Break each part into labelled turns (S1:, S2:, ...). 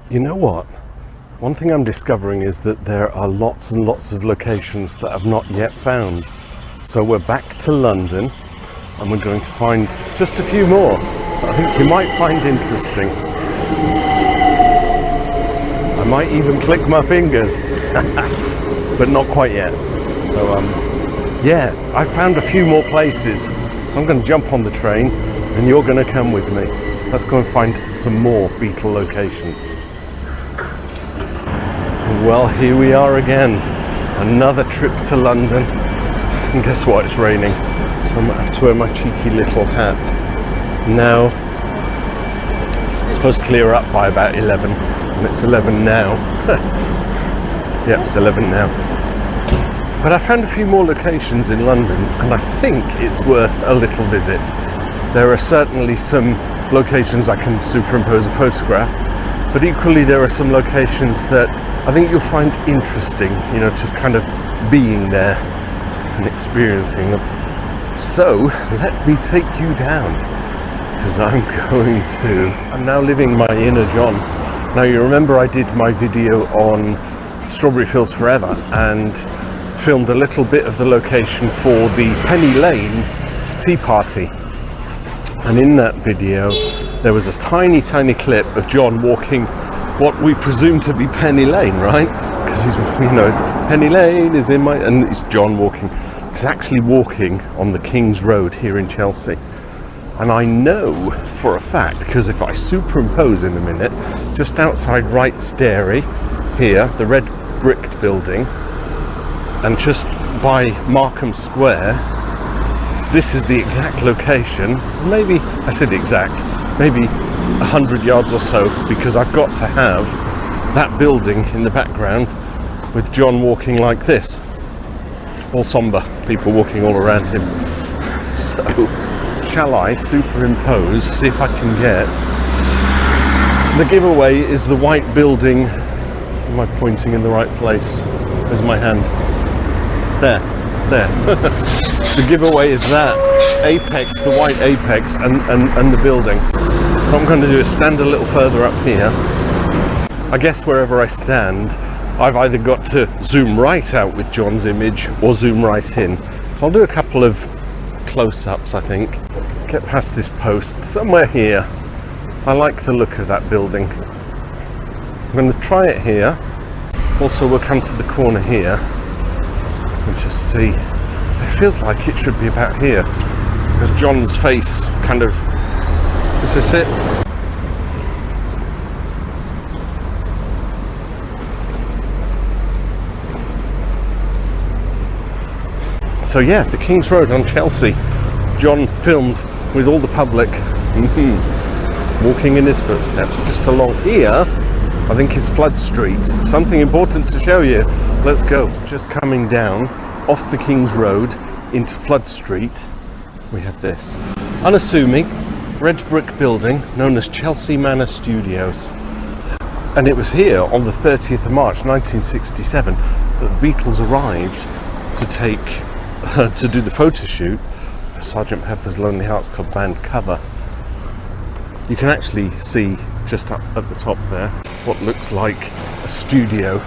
S1: You know what? One thing I'm discovering is that there are lots and lots of locations that I've not yet found. So we're back to London and we're going to find just a few more that I think you might find interesting. I might even click my fingers, but not quite yet. So yeah, I found a few more places. So I'm going to jump on the train and you're going to come with me. Let's go and find some more Beatle locations. Well, here we are again. Another trip to London. And guess what? It's raining. So I might have to wear my cheeky little hat. Now, it's supposed to clear up by about 11. And it's 11 now. Yeah, it's 11 now. But I found a few more locations in London and I think it's worth a little visit. There are certainly some locations I can superimpose a photograph, but equally there are some locations that I think you'll find interesting, you know, just kind of being there and experiencing them. So let me take you down, because I'm now living my inner John. Now you remember I did my video on Strawberry Fields Forever and filmed a little bit of the location for the Penny Lane tea party. And in that video, there was a tiny clip of John walking what we presume to be Penny Lane, right? Because he's, you know, Penny Lane is in my, and it's John walking. He's actually walking on the King's Road here in Chelsea. And I know for a fact, because if I superimpose in a minute, just outside Wright's Dairy, here, the red bricked building, and just by Markham Square, this is the exact location. Maybe, I said exact, maybe 100 yards or so, because I've got to have that building in the background with John walking like this. All somber, people walking all around him. So, shall I superimpose, see if I can get... The giveaway is the white building. Am I pointing in the right place? Where's my hand? There. The giveaway is that apex, the white apex, and the building. So what I'm going to do is stand a little further up here. I guess wherever I stand, I've either got to zoom right out with John's image or zoom right in. So I'll do a couple of close-ups, I think. Get past this post, somewhere here. I like the look of that building. I'm going to try it here. Also, we'll come to the corner here and just see. So it feels like it should be about here, because John's face kind of, is this it? So yeah, the King's Road on Chelsea. John filmed with all the public, walking in his footsteps. Just along here, I think is Flood Street. Something important to show you. Let's go. Just coming down off the King's Road into Flood Street, we have this unassuming red brick building known as Chelsea Manor Studios. And it was here on the 30th of March 1967 that the Beatles arrived to do the photo shoot for Sgt. Pepper's Lonely Hearts Club Band cover. You can actually see just up at the top there what looks like a studio.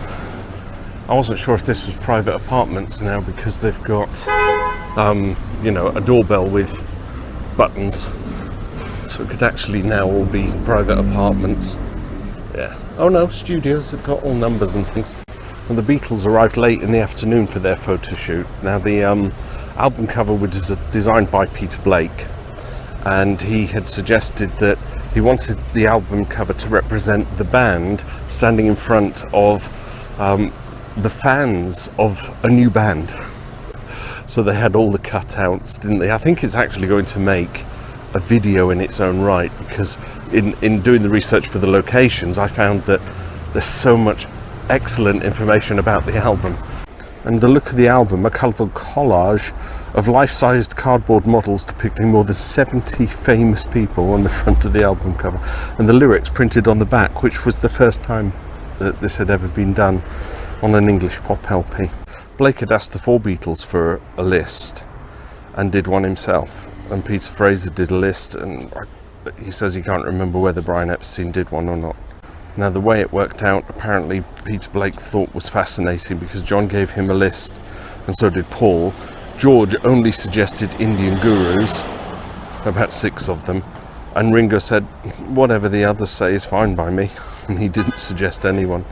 S1: I wasn't sure if this was private apartments now, because they've got you know, a doorbell with buttons, so it could actually now all be private apartments. Yeah. Oh no, studios have got all numbers and things. And the Beatles arrived late in the afternoon for their photo shoot. Now the album cover was designed by Peter Blake, and he had suggested that he wanted the album cover to represent the band standing in front of the fans of a new band. So they had all the cutouts, didn't they? I think it's actually going to make a video in its own right, because in doing the research for the locations, I found that there's so much excellent information about the album. And the look of the album, a colourful collage of life-sized cardboard models depicting more than 70 famous people on the front of the album cover, and the lyrics printed on the back, which was the first time that this had ever been done on an English pop LP. Blake had asked the four Beatles for a list and did one himself, and Peter Fraser did a list, and he says he can't remember whether Brian Epstein did one or not. Now, the way it worked out, apparently Peter Blake thought was fascinating because John gave him a list, and so did Paul. George only suggested Indian gurus, about 6 of them, and Ringo said, whatever the others say is fine by me, and he didn't suggest anyone.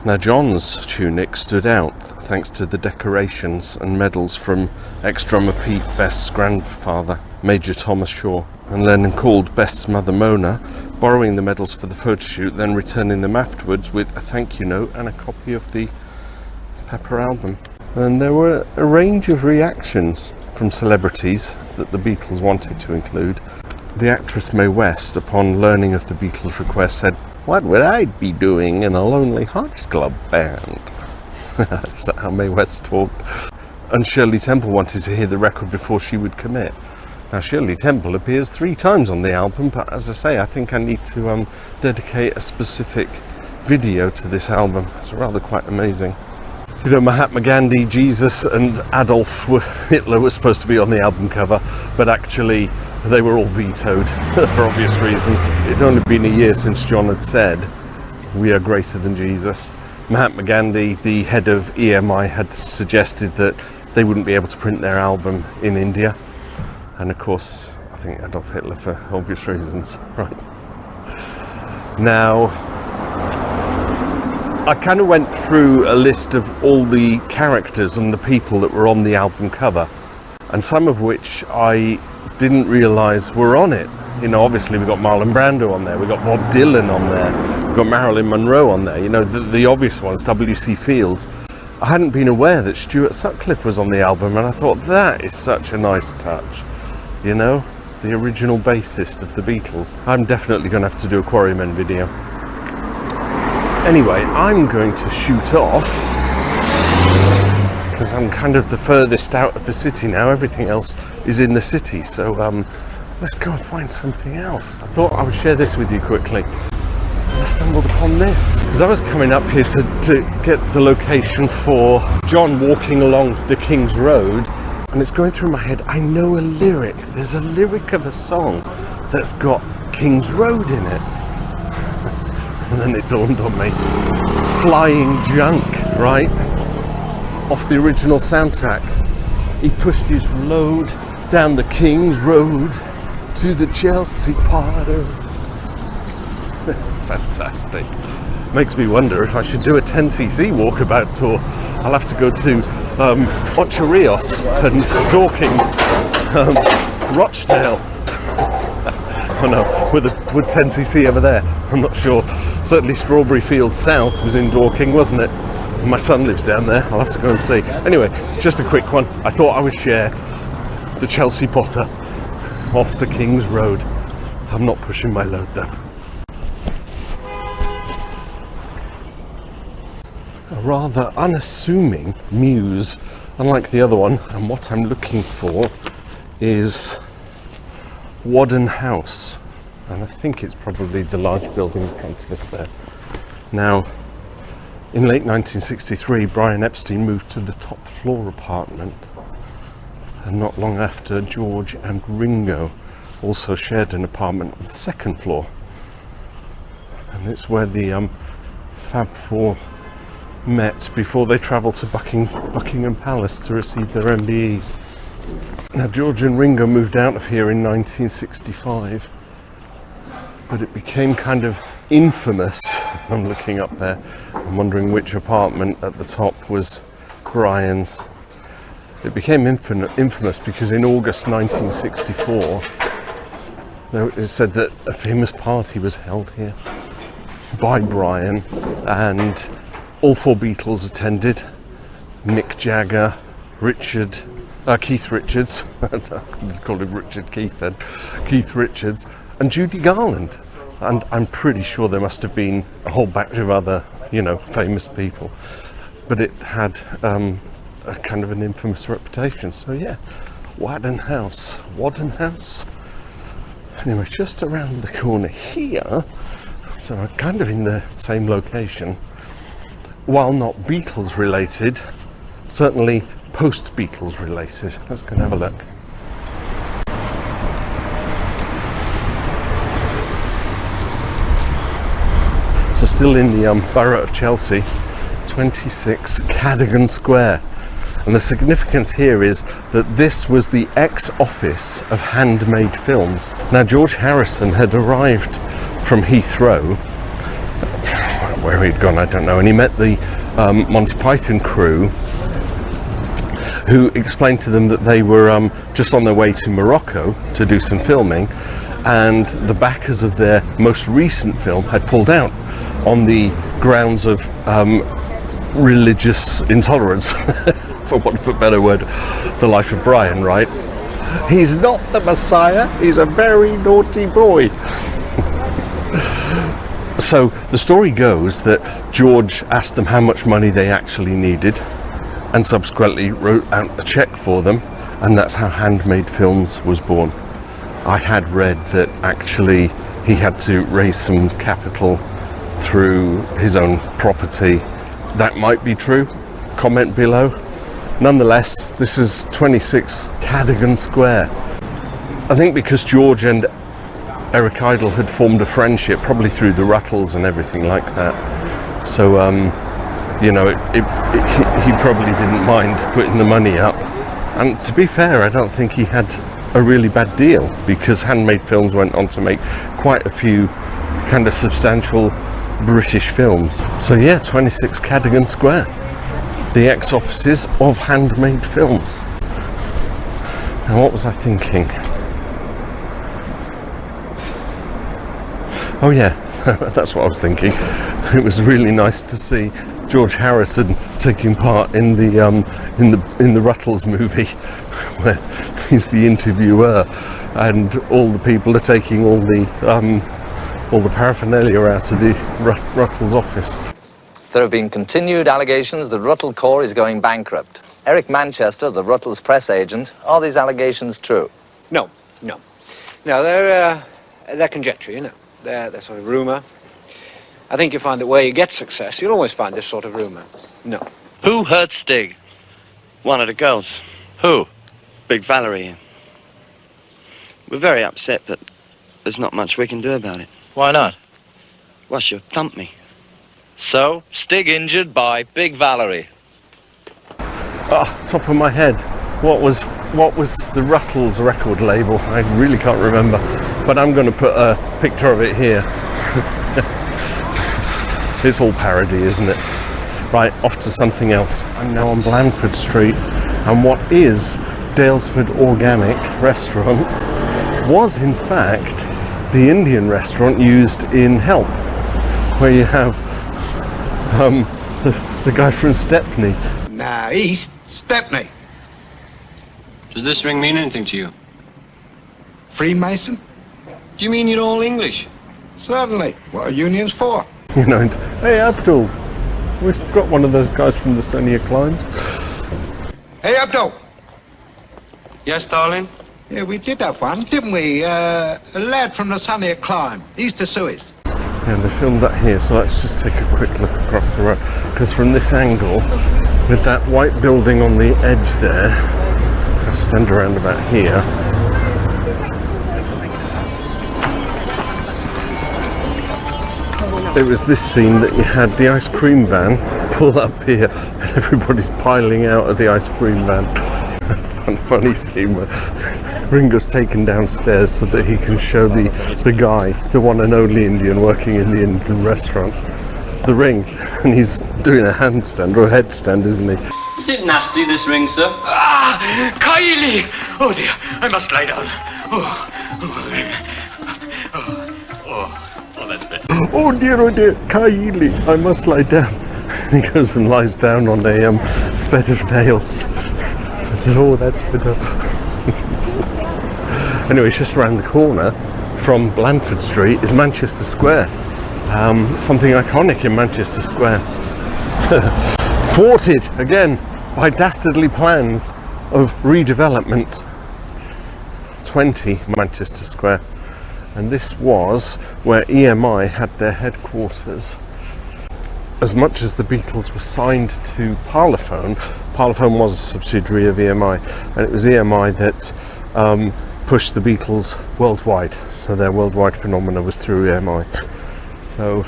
S1: Now, John's tunic stood out thanks to the decorations and medals from ex-drummer Pete Best's grandfather, Major Thomas Shaw, and Lennon called Best's mother Mona, borrowing the medals for the photoshoot, then returning them afterwards with a thank you note and a copy of the Pepper album. And there were a range of reactions from celebrities that the Beatles wanted to include. The actress Mae West, upon learning of the Beatles' request, said, "What would I be doing in a Lonely Hearts Club band?" Is that how Mae West talked? And Shirley Temple wanted to hear the record before she would commit. Now, Shirley Temple appears 3 times on the album, but as I say, I think I need to dedicate a specific video to this album. It's rather quite amazing. You know, Mahatma Gandhi, Jesus and Hitler were supposed to be on the album cover, but actually they were all vetoed for obvious reasons. It had only been a year since John had said, "We are greater than Jesus." Mahatma Gandhi, the head of EMI, had suggested that they wouldn't be able to print their album in India. And of course, I think Adolf Hitler for obvious reasons, right? Now, I kind of went through a list of all the characters and the people that were on the album cover, and some of which I didn't realise were on it. You know, obviously we've got Marlon Brando on there, we've got Bob Dylan on there, we've got Marilyn Monroe on there, you know, the obvious ones, W.C. Fields. I hadn't been aware that Stuart Sutcliffe was on the album, and I thought that is such a nice touch, you know, the original bassist of the Beatles. I'm definitely going to have to do a Quarrymen video. Anyway, I'm going to shoot off because I'm kind of the furthest out of the city now. Everything else is in the city, so let's go and find something else. I thought I would share this with you quickly. I stumbled upon this because I was coming up here to get the location for John walking along the King's Road, and it's going through my head. I know a lyric. There's a lyric of a song that's got King's Road in it. And then it dawned on me, Flying Junk, right? Off the original soundtrack. He pushed his load down the King's Road to the Chelsea Potter. Fantastic. Makes me wonder if I should do a 10cc walkabout tour. I'll have to go to Ocho Rios and Dorking, Rochdale. Oh no, would 10cc ever there? I'm not sure. Certainly Strawberry Fields South was in Dorking, wasn't it? My son lives down there. I'll have to go and see. Anyway, just a quick one. I thought I would share the Chelsea Potter off the King's Road. I'm not pushing my load though. A rather unassuming Mews, unlike the other one, and what I'm looking for is Wadden House, and I think it's probably the large building in front of us there. Now, in late 1963, Brian Epstein moved to the top floor apartment, and not long after, George and Ringo also shared an apartment on the second floor, and it's where the Fab Four met before they travelled to Buckingham Palace to receive their MBEs. Now, George and Ringo moved out of here in 1965, but it became kind of infamous. I'm looking up there, I'm wondering which apartment at the top was Brian's. It became infamous because in August 1964, it said that a famous party was held here by Brian, and all 4 Beatles attended. Mick Jagger, Keith Richards, I called him Richard Keith then, Keith Richards, and Judy Garland. And I'm pretty sure there must have been a whole batch of other, you know, famous people. But it had a kind of an infamous reputation. So yeah, Wadden House. Anyway, just around the corner here, so I'm kind of in the same location. While not Beatles related, certainly post-Beatles related. Let's go and have a look. So still in the borough of Chelsea, 26 Cadogan Square. And the significance here is that this was the ex-office of Handmade Films. Now, George Harrison had arrived from Heathrow, where he'd gone I don't know, and he met the Monty Python crew, who explained to them that they were just on their way to Morocco to do some filming, and the backers of their most recent film had pulled out on the grounds of religious intolerance, for want of a better word. The Life of Brian, right? He's not the Messiah, he's a very naughty boy. So the story goes that George asked them how much money they actually needed, and subsequently wrote out a check for them, and that's how Handmade Films was born. I had read that actually he had to raise some capital through his own property. That might be true. Comment below. Nonetheless, this is 26 Cadogan Square. I think because George and Eric Idle had formed a friendship, probably through the Ruttles and everything like that. So, you know, he probably didn't mind putting the money up. And to be fair, I don't think he had a really bad deal, because Handmade Films went on to make quite a few kind of substantial British films. So yeah, 26 Cadogan Square, the ex-offices of Handmade Films. Now, what was I thinking? Oh yeah, that's what I was thinking. It was really nice to see George Harrison taking part in the Ruttles movie, where he's the interviewer, and all the people are taking all the paraphernalia out of the Ruttles office.
S2: There have been continued allegations that Ruttle Corps is going bankrupt. Eric Manchester, the Ruttles press agent, are these allegations true?
S3: No, they're conjecture, you know. They're sort of rumour. I think you find that where you get success, you'll always find this sort of rumour. No.
S4: Who hurt Stig?
S5: One of the girls.
S4: Who?
S5: Big Valerie. We're very upset, but there's not much we can do about it.
S4: Why not?
S5: Well, she'll thump me.
S4: So, Stig injured by Big Valerie.
S1: Top of my head, what was the Ruttles record label? I really can't remember, but I'm going to put a picture of it here. It's all parody, isn't it? Right, off to something else. I'm now on Blandford Street, and what is Daylesford Organic Restaurant was in fact the Indian restaurant used in Help, where you have the guy from Stepney.
S6: Now, East Stepney.
S7: Does this ring mean anything to you?
S6: Freemason?
S7: Do you mean you're all English?
S6: Certainly. What are unions for?
S1: You know, and, hey Abdul, we've got one of those guys from the Sunnier Climes.
S6: Hey, Abdul.
S7: Yes, darling?
S6: Yeah, we did have one, didn't we? A lad from the Sunnier Climb, east of Suez.
S1: Yeah, they filmed that here, so let's just take a quick look across the road. Because from this angle, with that white building on the edge there, I'll stand around about here. It was this scene that you had the ice cream van pull up here, and everybody's piling out of the ice cream van. Funny scene where Ringo's taken downstairs so that he can show the guy, the one and only Indian working in the Indian restaurant, the ring, and he's doing a handstand or a headstand, isn't he?
S8: Is it nasty, this ring, sir?
S3: Ah! Kylie! Oh dear, I must lie down. That's better.
S1: Oh dear, Kylie, I must lie down. And he goes and lies down on a bed of nails. I said, oh, that's better. Anyway, it's just around the corner from Blandford Street is Manchester Square. Something iconic in Manchester Square. Thwarted again by dastardly plans of redevelopment. 20 Manchester Square. And this was where EMI had their headquarters. As much as the Beatles were signed to Parlophone, Parlophone was a subsidiary of EMI, and it was EMI that pushed the Beatles worldwide. So their worldwide phenomena was through EMI. So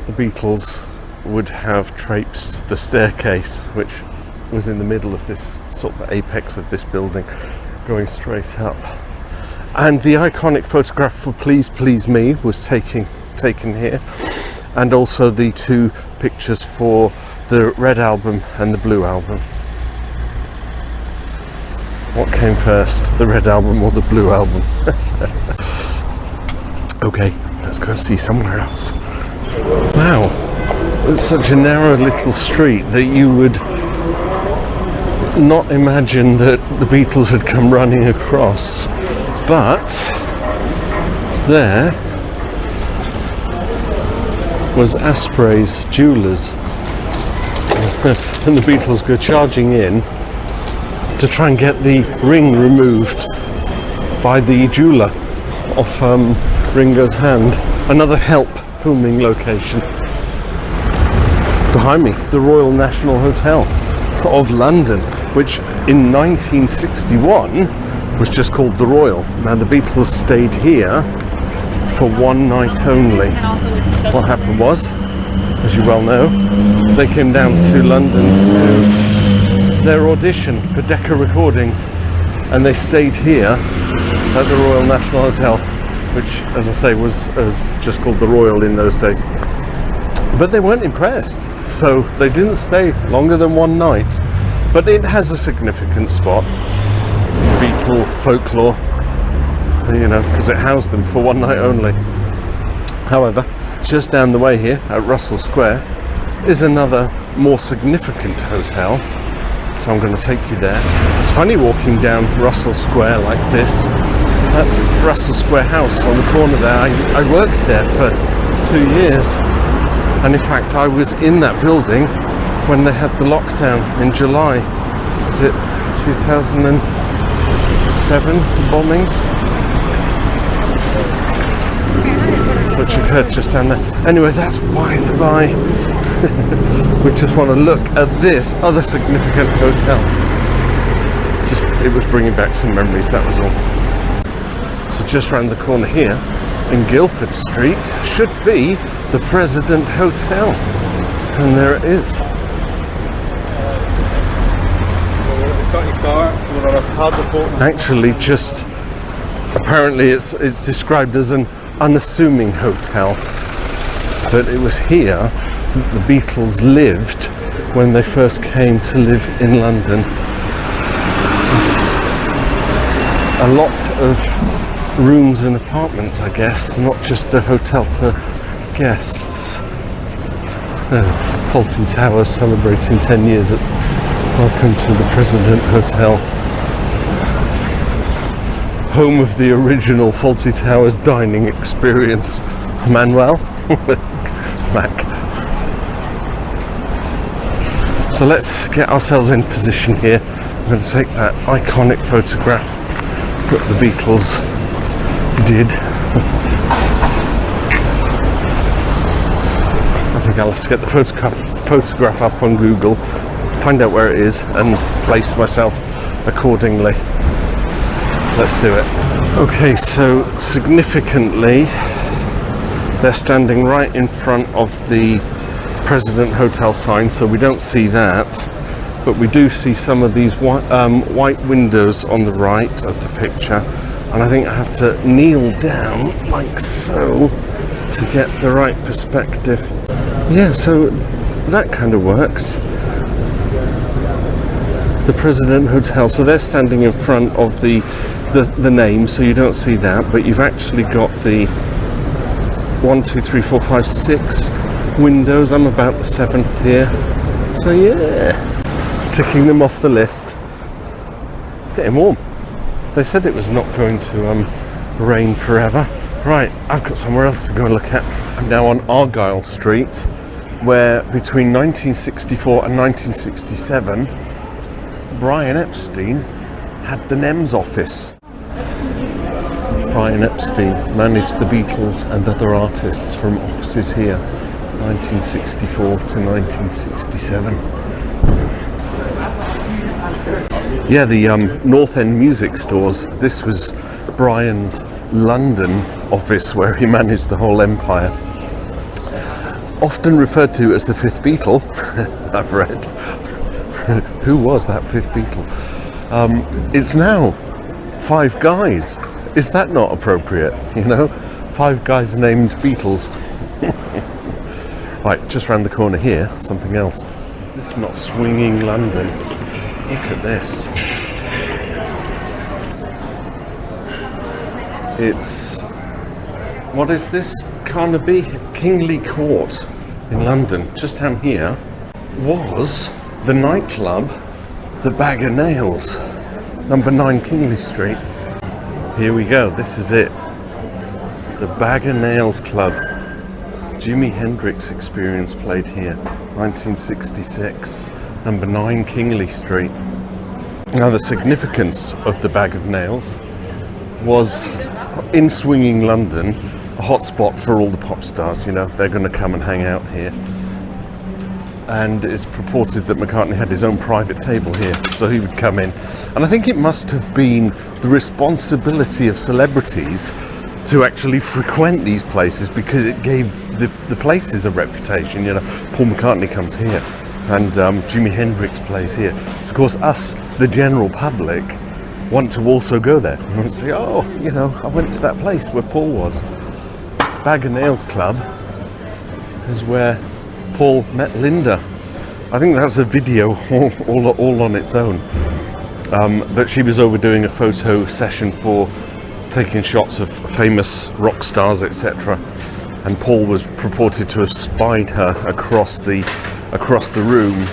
S1: the Beatles would have traipsed the staircase, which was in the middle of this sort of apex of this building, going straight up. And the iconic photograph for Please Please Me was taken here, and also the two pictures for the red album and the blue album. What came first, the red album or the blue album? Okay, let's go see somewhere else. Wow, it's such a narrow little street that you would not imagine that the Beatles had come running across, but there was Asprey's Jewellers, and the Beatles go charging in to try and get the ring removed by the jeweller off Ringo's hand. Another help filming location. Behind me, the Royal National Hotel of London, which in 1961 was just called the Royal. Now the Beatles stayed here for one night only. What happened was, as you well know, they came down to London to do their audition for Decca Recordings, and they stayed here at the Royal National Hotel, which, as I say, was just called the Royal in those days. But they weren't impressed, so they didn't stay longer than one night. But it has a significant spot, Beatle folklore, you know, because it housed them for one night only. However, just down the way here at Russell Square is another more significant hotel, so I'm going to take you there. It's funny walking down Russell Square like this. That's Russell Square House on the corner there. I worked there for 2 years, and in fact I was in that building when they had the lockdown in July. Was it 2007, the bombings? Which occurred just down there. Anyway, that's by the by. We just want to look at this other significant hotel. Just, it was bringing back some memories, that was all. So just round the corner here in Guildford Street should be the President Hotel, and there it is. Actually, just apparently it's described as an unassuming hotel, but it was here that the Beatles lived when they first came to live in London. A lot of rooms and apartments, I guess, not just a hotel for guests. Fawlty Towers celebrating 10 years at Welcome to the President Hotel, home of the original Fawlty Towers dining experience. Manuel Mac. So let's get ourselves in position here. I'm going to take that iconic photograph that the Beatles did. I think I'll have to get the photograph up on Google, find out where it is, and place myself accordingly. Let's do it. Okay, so significantly, they're standing right in front of the President Hotel sign, so we don't see that, but we do see some of these white windows on the right of the picture, and I think I have to kneel down like so to get the right perspective. Yeah, so that kind of works. The President Hotel, so they're standing in front of the name, so you don't see that, but you've actually got the 1, 2, 3, 4, 5, 6 windows. I'm about the 7th here, so yeah, ticking them off the list. It's getting warm. They said it was not going to rain forever. Right, I've got somewhere else to go and look at. I'm now on Argyle Street, where between 1964 and 1967 Brian Epstein had the NEMS office. Brian Epstein managed the Beatles and other artists from offices here, 1964 to 1967. Yeah, the North End music stores. This was Brian's London office where he managed the whole empire. often referred to as the fifth Beatle. I've read. Who was that fifth Beatle? It's now 5 guys. Is that not appropriate? You know, 5 guys named Beatles. Right, just round the corner here, something else. Is this not swinging London? Look at this. It's, what is this? Carnaby Kingly Court in London. Just down here was the nightclub, the Bag of Nails, number 9 Kingly Street. Here we go, this is it. The Bag of Nails Club. Jimi Hendrix Experience played here, 1966, number 9 Kingly Street. Now the significance of the Bag of Nails was, in swinging London, a hotspot for all the pop stars. You know, they're going to come and hang out here. And it's purported that McCartney had his own private table here, so he would come in. And I think it must have been the responsibility of celebrities to actually frequent these places, because it gave the places a reputation. You know, Paul McCartney comes here, and Jimi Hendrix plays here. So of course us, the general public, want to also go there. You want to say, oh, you know, I went to that place where Paul was. Bag of Nails Club is where Paul met Linda. I think that's a video all on its own. But she was overdoing a photo session for taking shots of famous rock stars, etc. And Paul was purported to have spied her across the room.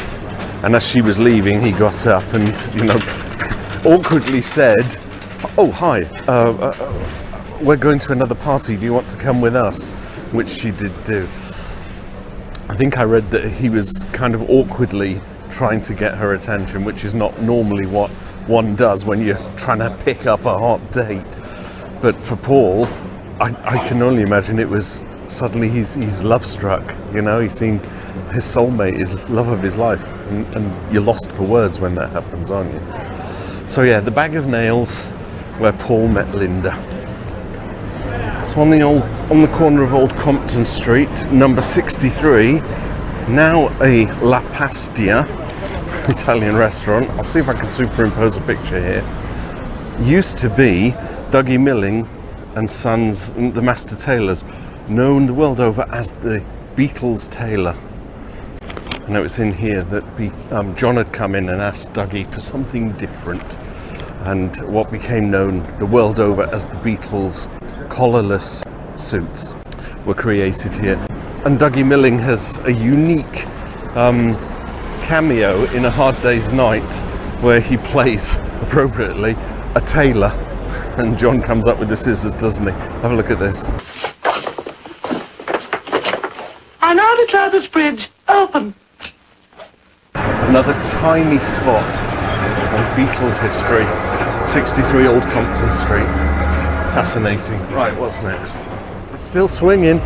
S1: And as she was leaving, he got up and, you know, awkwardly said, "Oh, hi. We're going to another party. Do you want to come with us?" Which she did do. I think I read that he was kind of awkwardly trying to get her attention, which is not normally what one does when you're trying to pick up a hot date. But for Paul, I can only imagine it was suddenly he's love struck. You know, he's seen his soulmate, his love of his life, and you're lost for words when that happens, aren't you? So yeah, the Bag of Nails, where Paul met Linda. It's on the corner of Old Compton Street, number 63, now a La Pastia Italian restaurant. I'll see if I can superimpose a picture here. Used to be Dougie Milling and Sons, the master tailors, known the world over as the Beatles tailor. I know it's in here that John had come in and asked Dougie for something different, and what became known the world over as the Beatles collarless suits were created here. And Dougie Milling has a unique cameo in A Hard Day's Night, where he plays, appropriately, a tailor. And John comes up with the scissors, doesn't he? Have a look at this.
S9: I now declare this bridge open.
S1: Another tiny spot on Beatles history, 63 Old Compton Street. Fascinating. Right, what's next? It's still swinging,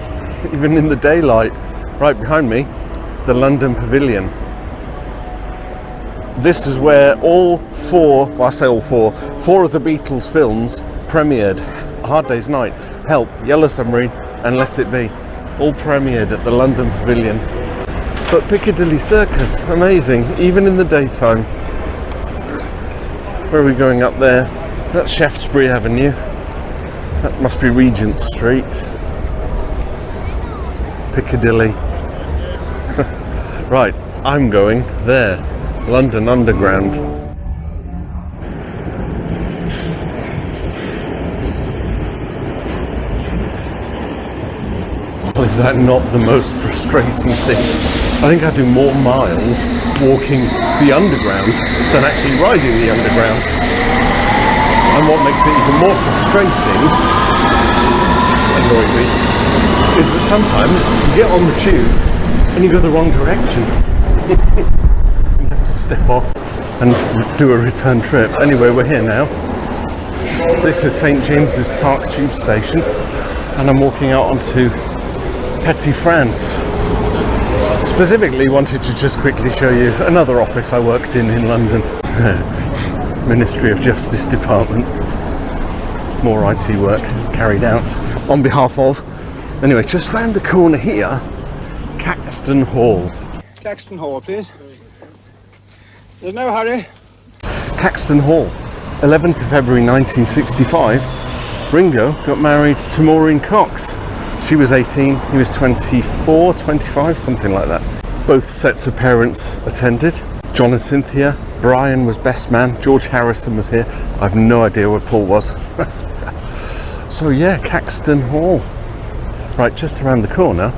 S1: even in the daylight. Right behind me, the London Pavillion. This is where all four of the Beatles films premiered. A Hard Day's Night, Help, Yellow Submarine, and Let It Be. All premiered at the London Pavillion. But Piccadilly Circus, amazing, even in the daytime. Where are we going up there? That's Shaftesbury Avenue. That must be Regent Street. Piccadilly. Right, I'm going there. London Underground. Well, is that not the most frustrating thing? I think I do more miles walking the underground than actually riding the underground. And what makes it even more frustrating and noisy is that sometimes you get on the tube and you go the wrong direction. You have to step off and do a return trip. Anyway, we're here now. This is St James's Park tube station, and I'm walking out onto Petit France. Specifically wanted to just quickly show you another office I worked in London. Ministry of Justice Department. More IT work carried out on behalf of. Anyway, just round the corner here, Caxton Hall.
S3: Caxton Hall, please. There's no hurry.
S1: Caxton Hall, 11th of February 1965. Ringo got married to Maureen Cox. She was 18, he was 24, 25, something like that. Both sets of parents attended. John and Cynthia. Brian was best man. George Harrison was here. I've no idea where Paul was. So yeah, Caxton Hall. Right, just around the corner.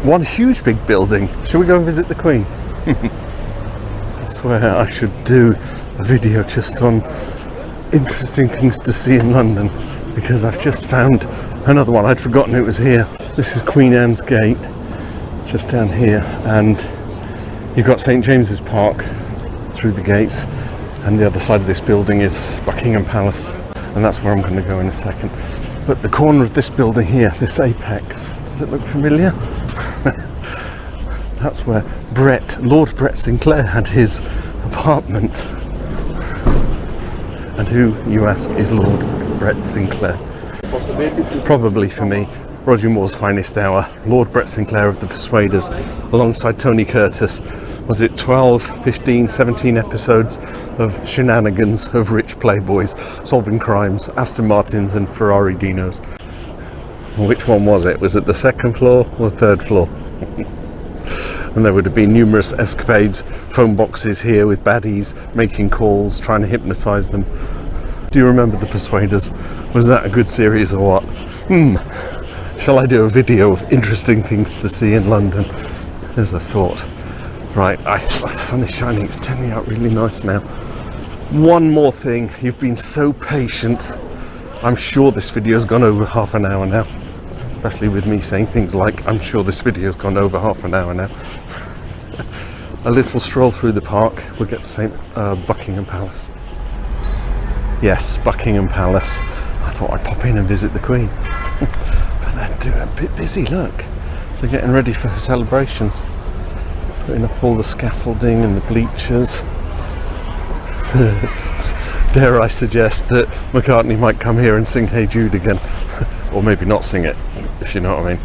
S1: One huge big building. Shall we go and visit the Queen? I swear I should do a video just on interesting things to see in London, because I've just found another one. I'd forgotten it was here. This is Queen Anne's Gate, just down here, and you've got St James's Park through the gates, and the other side of this building is Buckingham Palace, and that's where I'm going to go in a second. But the corner of this building here, this apex, does it look familiar? That's where Lord Brett Sinclair had his apartment. And who, you ask, is Lord Brett Sinclair? Probably for me, Roger Moore's finest hour, Lord Brett Sinclair of the Persuaders, alongside Tony Curtis. Was it 12, 15, 17 episodes of shenanigans of rich playboys solving crimes, Aston Martins and Ferrari Dinos? Which one was it? Was it the second floor or the third floor? And there would have been numerous escapades, phone boxes here with baddies, making calls, trying to hypnotise them. Do you remember the Persuaders? Was that a good series or what? Shall I do a video of interesting things to see in London? There's a thought. Right, the sun is shining, it's turning out really nice now. One more thing, you've been so patient. I'm sure this video's gone over half an hour now. Especially with me saying things like, I'm sure this video's gone over half an hour now. A little stroll through the park, we'll get to Buckingham Palace. Yes, Buckingham Palace. I thought I'd pop in and visit the Queen. But they're a bit busy, look. They're getting ready for her celebrations. Putting up all the scaffolding and the bleachers. Dare I suggest that McCartney might come here and sing Hey Jude again. Or maybe not sing it, if you know what I mean.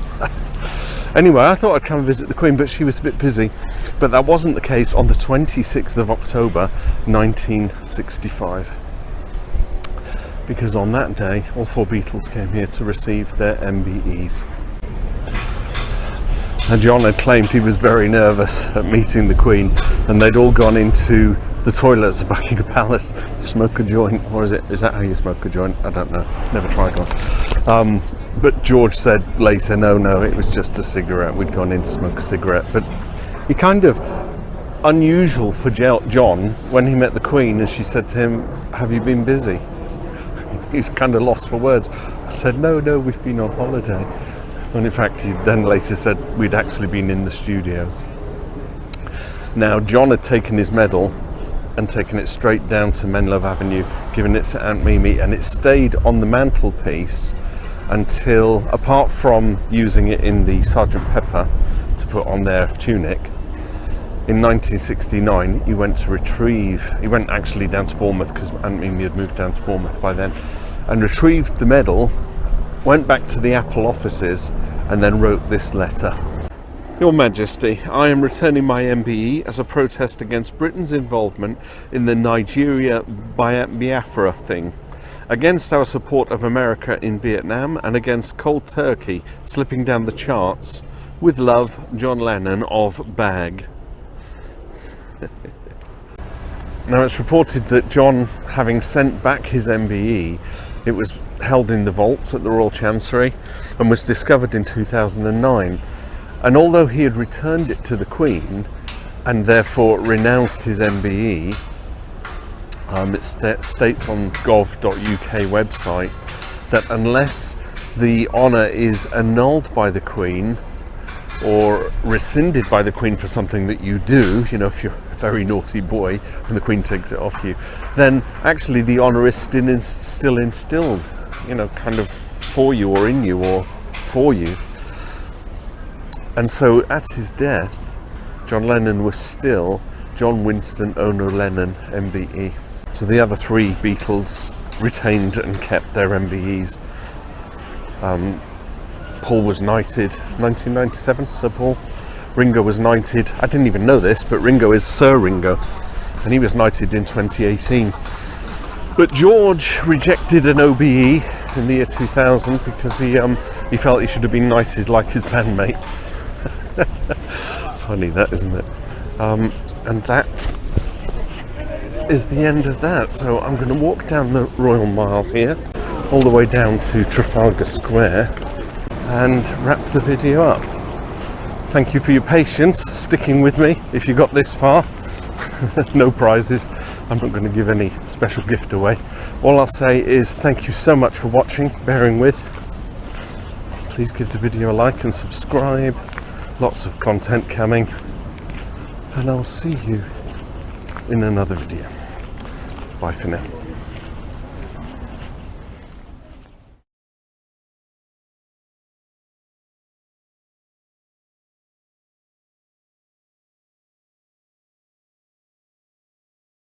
S1: Anyway, I thought I'd come and visit the Queen, but she was a bit busy. But that wasn't the case on the 26th of October 1965. Because on that day, all four Beatles came here to receive their MBEs. And John had claimed he was very nervous at meeting the Queen, and they'd all gone into the toilets at Buckingham Palace to smoke a joint. Or is that how you smoke a joint? I don't know, never tried one. But George said later, no, it was just a cigarette. We'd gone in to smoke a cigarette. But he kind of unusual for John when he met the Queen, and she said to him, have you been busy? He was kind of lost for words. I said, no, we've been on holiday. And in fact, he then later said we'd actually been in the studios. Now, John had taken his medal and taken it straight down to Menlove Avenue, given it to Aunt Mimi, and it stayed on the mantelpiece until, apart from using it in the Sgt. Pepper to put on their tunic, in 1969 he went actually down to Bournemouth, because Aunt Mimi had moved down to Bournemouth by then, and retrieved the medal, went back to the Apple offices, and then wrote this letter. Your Majesty, I am returning my MBE as a protest against Britain's involvement in the Nigeria Biafra thing, against our support of America in Vietnam, and against cold turkey slipping down the charts. With love, John Lennon of Bag. Now, it's reported that John, having sent back his MBE, it was held in the vaults at the Royal Chancery and was discovered in 2009. And although he had returned it to the Queen and therefore renounced his MBE, it states on gov.uk website that unless the honour is annulled by the Queen or rescinded by the Queen for something that you do, you know, if you're a very naughty boy and the Queen takes it off you, then actually the honour is still instilled, you know, kind of for you or in you or for you. And so at his death, John Lennon was still John Winston Ono Lennon MBE. So the other three Beatles retained and kept their MBEs. Paul was knighted 1997, Sir Paul. Ringo was knighted, I didn't even know this, but Ringo is Sir Ringo, and he was knighted in 2018. But George rejected an OBE in the year 2000 because he felt he should have been knighted like his bandmate. Funny that, isn't it? And that is the end of that. So I'm going to walk down the Royal Mile here, all the way down to Trafalgar Square, and wrap the video up. Thank you for your patience, sticking with me if you got this far. No prizes. I'm not going to give any special gift away. All I'll say is thank you so much for watching, bearing with. Please give the video a like and subscribe. Lots of content coming. And I'll see you in another video. Bye for now.